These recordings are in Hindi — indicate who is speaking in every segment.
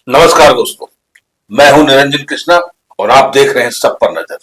Speaker 1: नमस्कार दोस्तों, मैं हूं निरंजन कृष्णा और आप देख रहे हैं सब पर नजर।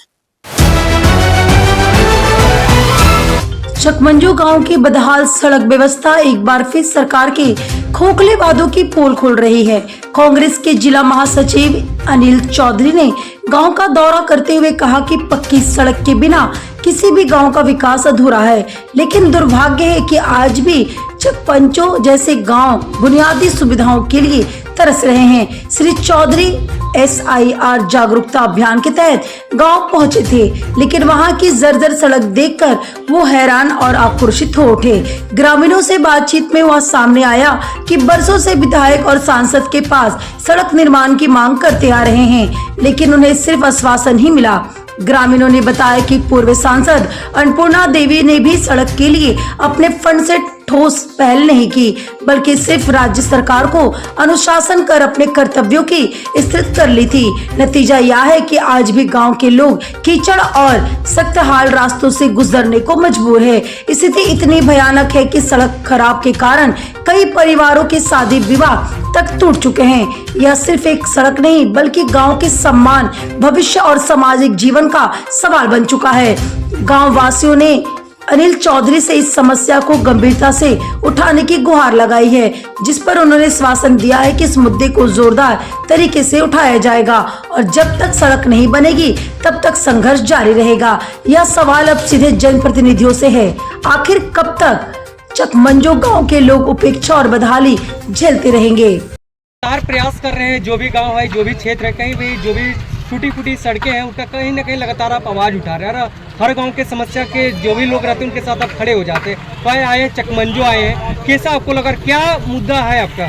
Speaker 2: चकमंजू गांव की बदहाल सड़क व्यवस्था एक बार फिर सरकार के खोखले वादों की पोल खोल रही है। कांग्रेस के जिला महासचिव अनिल चौधरी ने गांव का दौरा करते हुए कहा कि पक्की सड़क के बिना किसी भी गांव का विकास अधूरा है, लेकिन दुर्भाग्य है कि आज भी चकपंचो जैसे गांव बुनियादी सुविधाओं के लिए तरस रहे हैं। श्री चौधरी SIR जागरूकता अभियान के तहत गांव पहुंचे थे, लेकिन वहां की जर्जर सड़क देखकर वो हैरान और आक्रोशित हो उठे। ग्रामीणों से बातचीत में वह सामने आया कि बरसों से विधायक और सांसद के पास सड़क निर्माण की मांग करते आ रहे हैं, लेकिन उन्हें सिर्फ आश्वासन ही मिला। ग्रामीणों ने बताया कि पूर्व सांसद अन्नपूर्णा देवी ने भी सड़क के लिए अपने फंड से ठोस पहल नहीं की, बल्कि सिर्फ राज्य सरकार को अनुशासन कर अपने कर्तव्यों की स्थिति कर ली थी। नतीजा यह है कि आज भी गांव के लोग कीचड़ और सख्त हाल रास्तों से गुजरने को मजबूर है। स्थिति इतनी भयानक है कि सड़क खराब के कारण कई परिवारों के शादी विवाह तक टूट चुके हैं। यह सिर्फ एक सड़क नहीं, बल्कि गांव के सम्मान, भविष्य और सामाजिक जीवन का सवाल बन चुका है। गांव वासियों ने अनिल चौधरी से इस समस्या को गंभीरता से उठाने की गुहार लगाई है, जिस पर उन्होंने आश्वासन दिया है कि इस मुद्दे को जोरदार तरीके से उठाया जाएगा और जब तक सड़क नहीं बनेगी तब तक संघर्ष जारी रहेगा। यह सवाल अब सीधे जनप्रतिनिधियों से है, आखिर कब तक चकमंजो गांव के लोग उपेक्षा और बदहाली झेलते रहेंगे।
Speaker 3: लगातार प्रयास कर रहे हैं, जो भी गांव है, जो भी क्षेत्र है, कहीं भी जो भी टूटी फूटी सड़कें हैं, उनका कहीं ना कहीं लगातार आप आवाज़ उठा रहे हैं और हर गांव के समस्या के जो भी लोग रहते हैं उनके साथ आप खड़े हो जाते हैं। तो आए हैं, चकमंजो आए हैं, कैसा आपको लगा, क्या मुद्दा है आपका?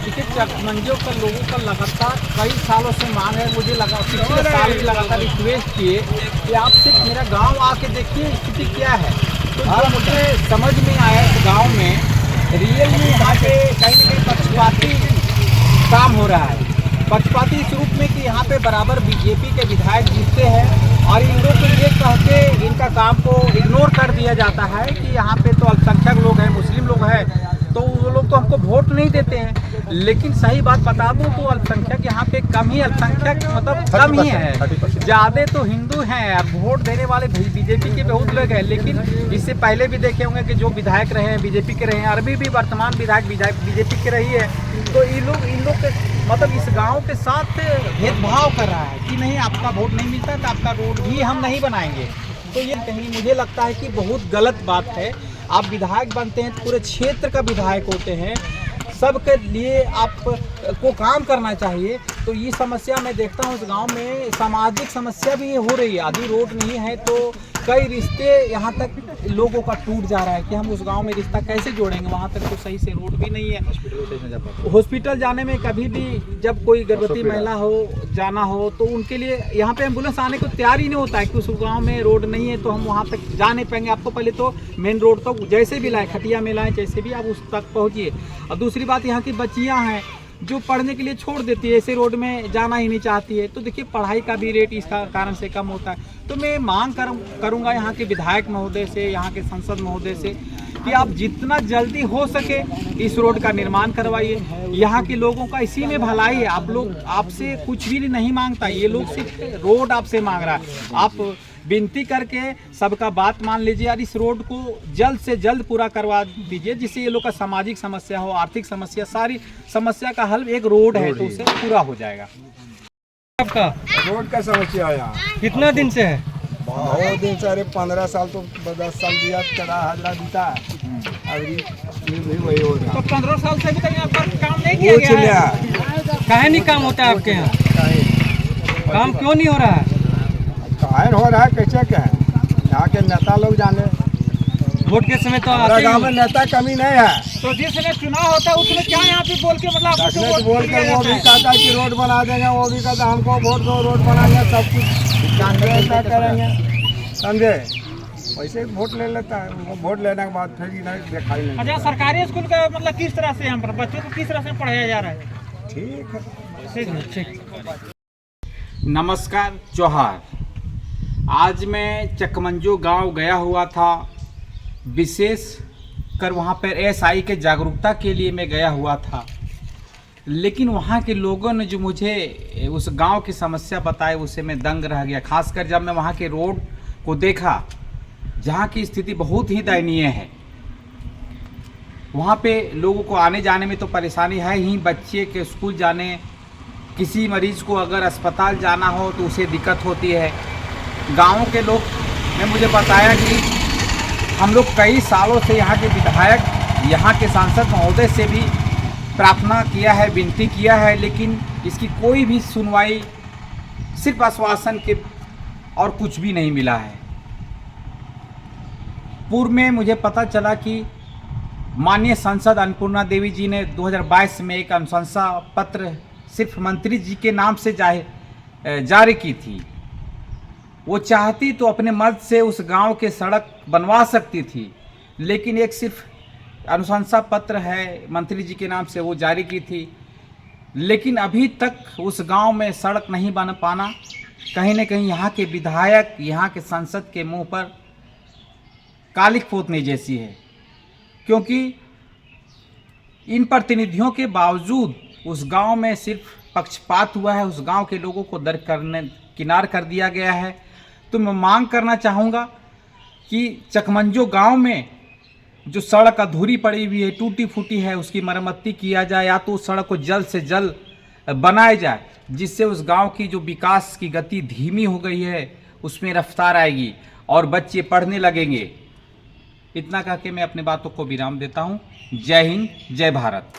Speaker 4: देखिए, चकमंजो का लोगों का लगातार कई सालों से मांग है। मुझे लगा पिछले साल भी लगातार रिक्वेस्ट किए कि आप सिर्फ मेरा गांव आके देखिए स्थिति क्या है। तो जो मुझे समझ में आया इस गांव में रियल में यहाँ पे कहीं ना कहीं पक्षपाती काम हो रहा है। पक्षपाती इस रूप में कि यहाँ पे बराबर बीजेपी के विधायक जीतते हैं और इन लोग को ये कह के इनका काम को इग्नोर कर दिया जाता है कि यहाँ पे तो अल्पसंख्यक लोग हैं, मुस्लिम लोग हैं, तो वो लोग तो हमको वोट नहीं देते हैं। लेकिन सही बात बता दूं तो अल्पसंख्यक यहाँ पे कम ही, अल्पसंख्यक मतलब कम ही है, ज़्यादा तो हिंदू हैं। अब वोट देने वाले बीजेपी के बहुत लोग हैं, लेकिन इससे पहले भी देखे होंगे कि जो विधायक रहे हैं बीजेपी के रहे हैं, अभी भी वर्तमान विधायक बीजेपी के रही है। तो इन लोग के मतलब इस गांव के साथ भेदभाव कर रहा है कि नहीं, आपका वोट नहीं मिलता तो आपका रोड भी हम नहीं बनाएंगे। तो ये कहीं मुझे लगता है कि बहुत गलत बात है। आप विधायक बनते हैं तो पूरे क्षेत्र का विधायक होते हैं, सबके लिए आपको काम करना चाहिए। तो ये समस्या मैं देखता हूँ इस गांव में, सामाजिक समस्या भी हो रही है। आदि रोड नहीं है तो कई रिश्ते यहाँ तक लोगों का टूट जा रहा है कि हम उस गांव में रिश्ता कैसे जोड़ेंगे, वहाँ तक तो सही से रोड भी नहीं है। हॉस्पिटल जाने में कभी भी जब कोई गर्भवती महिला हो जाना हो तो उनके लिए यहाँ पे एम्बुलेंस आने को तैयार ही नहीं होता है कि उस गांव में रोड नहीं है तो हम वहाँ तक जा नहीं पाएंगे। आपको पहले तो मेन रोड तक जैसे भी लाए, खटिया में लाए, जैसे भी आप उस तक पहुँचिए। और दूसरी बात, यहाँ की बच्चियाँ हैं जो पढ़ने के लिए छोड़ देती है, ऐसे रोड में जाना ही नहीं चाहती है। तो देखिए, पढ़ाई का भी रेट इसका कारण से कम होता है। तो मैं मांग करूंगा यहाँ के विधायक महोदय से, यहाँ के सांसद महोदय से कि आप जितना जल्दी हो सके इस रोड का निर्माण करवाइए। यहाँ के लोगों का इसी में भलाई है। आप लोग, आपसे कुछ भी नहीं मांगता, ये लोग सिर्फ रोड आपसे मांग रहा है। आप विनती करके सबका बात मान लीजिए और इस रोड को जल्द से जल्द पूरा करवा दीजिए, जिससे ये लोग का सामाजिक समस्या हो, आर्थिक समस्या, सारी समस्या का हल एक रोड है तो उससे पूरा हो जाएगा।
Speaker 3: आपका
Speaker 4: रोड का समस्या है यहाँ
Speaker 3: कितना दिन से है?
Speaker 4: बहुत दिन से, अरे 15 साल तो 10 साल दिया, चढ़ा हाजरा बीता, अभी भी वही हो रहा।
Speaker 3: तो 15 साल से भी तक यहाँ पर काम नहीं किया गया है? काहे नहीं काम होता है आपके यहाँ? काम क्यों नहीं हो रहा है?
Speaker 4: काहे हो रहा है, कैसे क्या है, यहाँ के नेता लोग जाने।
Speaker 3: वोट के समय तो
Speaker 4: हमारे गाँव में नेता कमी नहीं है।
Speaker 3: तो जिस समय चुनाव होता है उसमें क्या यहाँ पे बोल के मतलब
Speaker 4: बोल के वो भी कहता है कि रोड बना देंगे, वो भी कहता है हमको वोट दो, रोड बनाएंगे, सब कुछ ऐसा करेंगे, समझे। वैसे वोट ले लेता है, वोट लेने के बाद फिर इन्हें देखा ही नहीं।
Speaker 3: अच्छा, सरकारी स्कूल का मतलब किस तरह से यहाँ पर बच्चों को किस तरह से पढ़ाया जा रहा है?
Speaker 4: ठीक है,
Speaker 3: ठीक।
Speaker 5: नमस्कार, जोहार। आज मैं चकमंजो गांव गया हुआ था, विशेष कर वहाँ पर SI के जागरूकता के लिए मैं गया हुआ था। लेकिन वहाँ के लोगों ने जो मुझे उस गांव की समस्या बताई उससे मैं दंग रह गया। खासकर जब मैं वहाँ के रोड को देखा जहाँ की स्थिति बहुत ही दयनीय है। वहाँ पे लोगों को आने जाने में तो परेशानी है ही, बच्चे के स्कूल जाने, किसी मरीज को अगर अस्पताल जाना हो तो उसे दिक्कत होती है। गाँव के लोग ने मुझे बताया कि हम लोग कई सालों से यहाँ के विधायक, यहाँ के सांसद महोदय से भी प्रार्थना किया है, विनती किया है, लेकिन इसकी कोई भी सुनवाई, सिर्फ आश्वासन के और कुछ भी नहीं मिला है। पूर्व में मुझे पता चला कि माननीय सांसद अन्नपूर्णा देवी जी ने 2022 में एक अनुशंसा पत्र सिर्फ मंत्री जी के नाम से जारी की थी। वो चाहती तो अपने मद से उस गांव के सड़क बनवा सकती थी, लेकिन एक सिर्फ अनुशंसा पत्र है मंत्री जी के नाम से वो जारी की थी, लेकिन अभी तक उस गांव में सड़क नहीं बन पाना कहीं न कहीं यहाँ के विधायक, यहाँ के सांसद के मुंह पर कालिक पोतने जैसी है, क्योंकि इन प्रतिनिधियों के बावजूद उस गांव में सिर्फ पक्षपात हुआ है, उस गांव के लोगों को किनार कर दिया गया है। तो मैं मांग करना चाहूँगा कि चकमंजो गांव में जो सड़क अधूरी पड़ी हुई है, टूटी फूटी है, उसकी मरम्मती किया जाए, या तो उस सड़क को जल्द से जल्द बनाया जाए, जिससे उस गांव की जो विकास की गति धीमी हो गई है उसमें रफ्तार आएगी और बच्चे पढ़ने लगेंगे। इतना कह के मैं अपनी बातों को विराम देता हूँ। जय हिंद, जय भारत।